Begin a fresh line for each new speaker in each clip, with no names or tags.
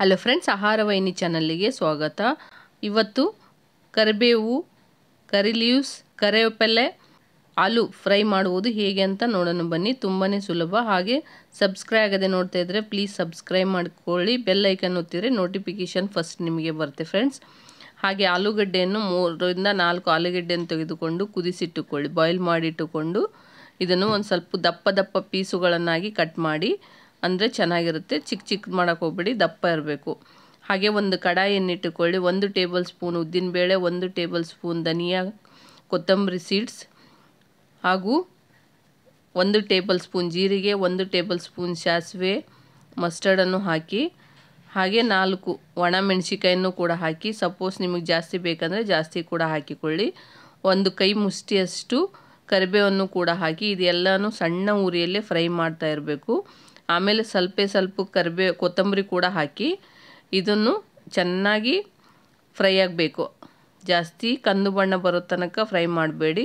Hello friends, ಆಹಾರ ವಾಹಿನಿ ಚಾನಲ್ಗೆ ಸ್ವಾಗತ. ಇವತ್ತು ಕರಿಬೇವು, ಕರಿ ಲೀವ್ಸ್, ಕರಿವೇಪಿಲೆ, ಆಲೂ ಫ್ರೈ ಮಾಡುವುದು ಹೇಗೆ ಅಂತ ನೋಡೋಣ ಬನ್ನಿ. ತುಂಬಾ ಸುಲಭ. ಹಾಗೆ ಸಬ್ಸ್ಕ್ರೈಬ್ ಆಗದೆ ನೋಡ್ತಾ ಇದ್ದರೆ ಪ್ಲೀಸ್ ಸಬ್ಸ್ಕ್ರೈಬ್ ಮಾಡ್ಕೊಳ್ಳಿ. ಬೆಲ್ ಐಕನ್ ಒತ್ತಿದ್ರೆ ನೋಟಿಫಿಕೇಷನ್ ಫಸ್ಟ್ ನಿಮಗೆ ಬರುತ್ತೆ ಫ್ರೆಂಡ್ಸ್. ಹಾಗೆ ಆಲೂಗಡ್ಡೆಯನ್ನು 3 ರಿಂದ 4 ಆಲೂಗಡ್ಡೆಯನ್ನು ತೆಗೆದುಕೊಂಡು ಕುದಿಸಿಟ್ಟುಕೊಳ್ಳಿ. ಬಾಯ್ಲ್ ಮಾಡಿಟ್ಟುಕೊಂಡು ಇದನ್ನು ಒಂದು ಸ್ವಲ್ಪ ದಪ್ಪ ಪೀಸುಗಳನ್ನಾಗಿ ಕಟ್ ಮಾಡಿ, ಅಂದರೆ ಚೆನ್ನಾಗಿರುತ್ತೆ. ಚಿಕ್ಕ ಮಾಡೋಕ್ಕೆ ಹೋಗ್ಬೇಡಿ, ದಪ್ಪ ಇರಬೇಕು. ಹಾಗೆ ಒಂದು ಕಡಾಯಿಯನ್ನಿಟ್ಟುಕೊಳ್ಳಿ. 1 ಟೇಬಲ್ ಸ್ಪೂನ್ ಉದ್ದಿನಬೇಳೆ, 1 ಟೇಬಲ್ ಸ್ಪೂನ್ ಧನಿಯಾ, ಕೊತ್ತಂಬರಿ ಸೀಡ್ಸ್, ಹಾಗೂ 1 ಟೇಬಲ್ ಸ್ಪೂನ್ ಜೀರಿಗೆ, 1 ಟೇಬಲ್ ಸ್ಪೂನ್ ಸಾಸಿವೆ, ಮಸ್ಟರ್ಡನ್ನು ಹಾಕಿ, ಹಾಗೆ 4 ಒಣ ಮೆಣಸಿಕಾಯನ್ನು ಕೂಡ ಹಾಕಿ. ಸಪೋಸ್ ನಿಮಗೆ ಜಾಸ್ತಿ ಬೇಕಂದರೆ ಜಾಸ್ತಿ ಕೂಡ ಹಾಕಿಕೊಳ್ಳಿ. 1 ಕೈ ಮುಷ್ಟಿಯಷ್ಟು ಕರಿಬೇವನ್ನು ಕೂಡ ಹಾಕಿ ಇದೆಲ್ಲನೂ ಸಣ್ಣ ಉರಿಯಲ್ಲೇ ಫ್ರೈ ಮಾಡ್ತಾ ಇರಬೇಕು. ಆಮೇಲೆ ಸ್ವಲ್ಪ ಕೊತ್ತಂಬರಿ ಕೂಡ ಹಾಕಿ ಇದನ್ನು ಚೆನ್ನಾಗಿ ಫ್ರೈ ಆಗಬೇಕು. ಜಾಸ್ತಿ ಕಂದು ಬಣ್ಣ ಬರೋ ತನಕ ಫ್ರೈ ಮಾಡಬೇಡಿ,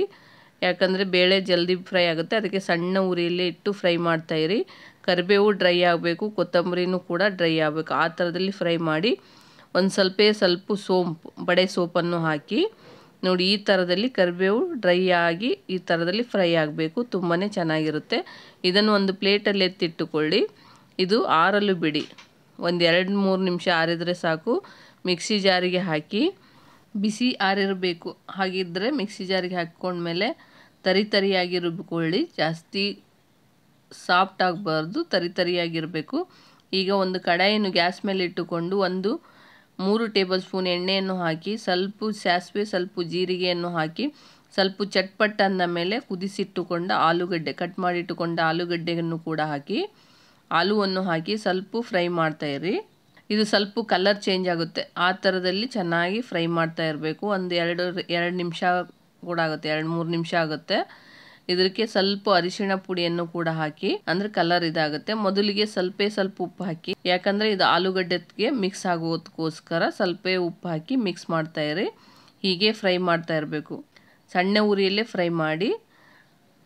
ಯಾಕಂದರೆ ಬೇಳೆ ಜಲ್ದಿ ಫ್ರೈ ಆಗುತ್ತೆ. ಅದಕ್ಕೆ ಸಣ್ಣ ಉರಿಯಲ್ಲೇ ಇಟ್ಟು ಫ್ರೈ ಮಾಡ್ತಾಯಿರಿ. ಕರಿಬೇವು ಡ್ರೈ ಆಗಬೇಕು, ಕೊತ್ತಂಬರಿನೂ ಕೂಡ ಡ್ರೈ ಆಗಬೇಕು. ಆ ಥರದಲ್ಲಿ ಫ್ರೈ ಮಾಡಿ ಒಂದು ಸ್ವಲ್ಪ ಸೋಂಪು, ಬಡೆ ಸೋಪನ್ನು ಹಾಕಿ ನೋಡಿ. ಈ ಥರದಲ್ಲಿ ಕರಿಬೇವು ಡ್ರೈ ಆಗಿ ಈ ಥರದಲ್ಲಿ ಫ್ರೈ ಆಗಬೇಕು. ತುಂಬಾ ಚೆನ್ನಾಗಿರುತ್ತೆ. ಇದನ್ನು ಒಂದು ಪ್ಲೇಟಲ್ಲಿ ಎತ್ತಿಟ್ಟುಕೊಳ್ಳಿ. ಇದು ಆರಲು ಬಿಡಿ. ಒಂದು 2-3 ನಿಮಿಷ ಆರಿದರೆ ಸಾಕು. ಮಿಕ್ಸಿ ಜಾರಿಗೆ ಹಾಕಿ, ಬಿಸಿ ಆರಿರಬೇಕು. ಹಾಗಿದ್ದರೆ ಮಿಕ್ಸಿ ಜಾರಿಗೆ ಹಾಕ್ಕೊಂಡ್ಮೇಲೆ ತರಿಯಾಗಿ ರುಬ್ಬಿಕೊಳ್ಳಿ. ಜಾಸ್ತಿ ಸಾಫ್ಟ್ ಆಗಬಾರ್ದು, ತರಿಯಾಗಿರಬೇಕು. ಈಗ ಒಂದು ಕಡಾಯಿಯನ್ನು ಗ್ಯಾಸ್ ಮೇಲೆ ಇಟ್ಟುಕೊಂಡು 3 ಟೇಬಲ್ ಸ್ಪೂನ್ ಎಣ್ಣೆಯನ್ನು ಹಾಕಿ, ಸ್ವಲ್ಪ ಸಾಸಿವೆ, ಸ್ವಲ್ಪ ಜೀರಿಗೆಯನ್ನು ಹಾಕಿ, ಸ್ವಲ್ಪ ಚಟ್ಪಟ್ ಅಂದ ಮೇಲೆ ಕುದಿಸಿಟ್ಟುಕೊಂಡ ಆಲೂಗಡ್ಡೆ, ಕಟ್ ಮಾಡಿಟ್ಟುಕೊಂಡ ಆಲೂಗಡ್ಡೆಯನ್ನು ಕೂಡ ಹಾಕಿ, ಆಲೂವನ್ನು ಹಾಕಿ ಸ್ವಲ್ಪ ಫ್ರೈ ಮಾಡ್ತಾಯಿರಿ. ಇದು ಸ್ವಲ್ಪ ಕಲರ್ ಚೇಂಜ್ ಆಗುತ್ತೆ. ಆ ಥರದಲ್ಲಿ ಚೆನ್ನಾಗಿ ಫ್ರೈ ಮಾಡ್ತಾ ಇರಬೇಕು. ಒಂದು 2 ನಿಮಿಷ ಕೂಡ ಆಗುತ್ತೆ, 2-3 ನಿಮಿಷ ಆಗುತ್ತೆ. ಇದಕ್ಕೆ ಸ್ವಲ್ಪ ಅರಿಶಿಣ ಪುಡಿಯನ್ನು ಕೂಡ ಹಾಕಿ, ಅಂದರೆ ಕಲರ್ ಇದಾಗುತ್ತೆ. ಮೊದಲಿಗೆ ಸ್ವಲ್ಪ ಉಪ್ಪು ಹಾಕಿ, ಯಾಕಂದರೆ ಇದು ಆಲೂಗಡ್ಡೆಗೆ ಮಿಕ್ಸ್ ಆಗೋದಕ್ಕೋಸ್ಕರ ಸ್ವಲ್ಪ ಉಪ್ಪು ಹಾಕಿ ಮಿಕ್ಸ್ ಮಾಡ್ತಾಯಿರಿ. ಹೀಗೆ ಫ್ರೈ ಮಾಡ್ತಾ ಇರಬೇಕು. ಸಣ್ಣ ಉರಿಯಲ್ಲೇ ಫ್ರೈ ಮಾಡಿ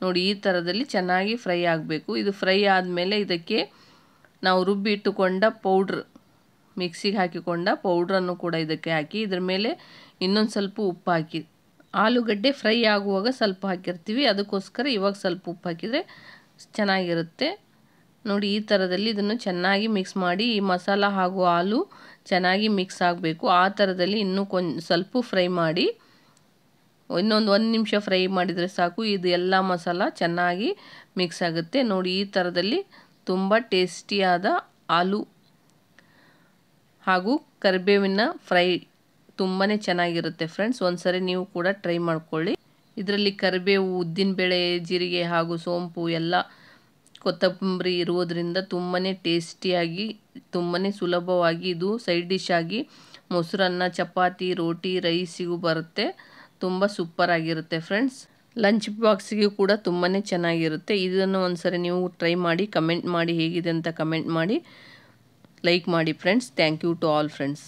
ನೋಡಿ. ಈ ಥರದಲ್ಲಿ ಚೆನ್ನಾಗಿ ಫ್ರೈ ಆಗಬೇಕು. ಇದು ಫ್ರೈ ಆದಮೇಲೆ ಇದಕ್ಕೆ ನಾವು ರುಬ್ಬಿ ಇಟ್ಟುಕೊಂಡ ಪೌಡ್ರ್, ಮಿಕ್ಸಿಗೆ ಹಾಕಿಕೊಂಡ ಪೌಡ್ರನ್ನು ಕೂಡ ಇದಕ್ಕೆ ಹಾಕಿ, ಇದ್ರ ಮೇಲೆ ಇನ್ನೊಂದು ಸ್ವಲ್ಪ ಉಪ್ಪು ಹಾಕಿ. ಆಲೂಗಡ್ಡೆ ಫ್ರೈ ಆಗುವಾಗ ಸ್ವಲ್ಪ ಹಾಕಿರ್ತೀವಿ, ಅದಕ್ಕೋಸ್ಕರ ಇವಾಗ ಸ್ವಲ್ಪ ಉಪ್ಪು ಹಾಕಿದರೆ ಚೆನ್ನಾಗಿರುತ್ತೆ ನೋಡಿ. ಈ ಥರದಲ್ಲಿ ಇದನ್ನು ಚೆನ್ನಾಗಿ ಮಿಕ್ಸ್ ಮಾಡಿ, ಈ ಮಸಾಲ ಹಾಗೂ ಆಲೂ ಚೆನ್ನಾಗಿ ಮಿಕ್ಸ್ ಆಗಬೇಕು. ಆ ಥರದಲ್ಲಿ ಇನ್ನೂ ಸ್ವಲ್ಪ ಫ್ರೈ ಮಾಡಿ, ಇನ್ನೊಂದು 1 ನಿಮಿಷ ಫ್ರೈ ಮಾಡಿದರೆ ಸಾಕು. ಇದು ಎಲ್ಲ ಮಸಾಲ ಚೆನ್ನಾಗಿ ಮಿಕ್ಸ್ ಆಗುತ್ತೆ ನೋಡಿ. ಈ ಥರದಲ್ಲಿ ತುಂಬ ಟೇಸ್ಟಿಯಾದ ಆಲೂ ಹಾಗೂ ಕರಿಬೇವಿನ ಫ್ರೈ ತುಂಬಾ ಚೆನ್ನಾಗಿರುತ್ತೆ ಫ್ರೆಂಡ್ಸ್. ಒಂದ್ಸರಿ ನೀವು ಕೂಡ ಟ್ರೈ ಮಾಡ್ಕೊಳ್ಳಿ. ಇದರಲ್ಲಿ ಕರಿಬೇವು, ಉದ್ದಿನಬೇಳೆ, ಜೀರಿಗೆ ಹಾಗೂ ಸೋಂಪು ಎಲ್ಲ ಕೊತ್ತಂಬರಿ ಇರುವುದರಿಂದ ತುಂಬಾ ಟೇಸ್ಟಿಯಾಗಿ, ತುಂಬಾ ಸುಲಭವಾಗಿ ಇದು ಸೈಡ್ ಡಿಶ್ ಆಗಿ ಮೊಸರನ್ನ, ಚಪಾತಿ, ರೋಟಿ, ರೈಸಿಗೂ ಬರುತ್ತೆ. ತುಂಬ ಸೂಪರ್ ಆಗಿರುತ್ತೆ ಫ್ರೆಂಡ್ಸ್. ಲಂಚ್ ಬಾಕ್ಸಿಗೂ ಕೂಡ ತುಂಬಾ ಚೆನ್ನಾಗಿರುತ್ತೆ. ಇದನ್ನು ಒಂದ್ಸರಿ ನೀವು ಟ್ರೈ ಮಾಡಿ, ಕಮೆಂಟ್ ಮಾಡಿ ಹೇಗಿದೆ ಅಂತ ಕಮೆಂಟ್ ಮಾಡಿ, ಲೈಕ್ ಮಾಡಿ friends. Thank you to all friends.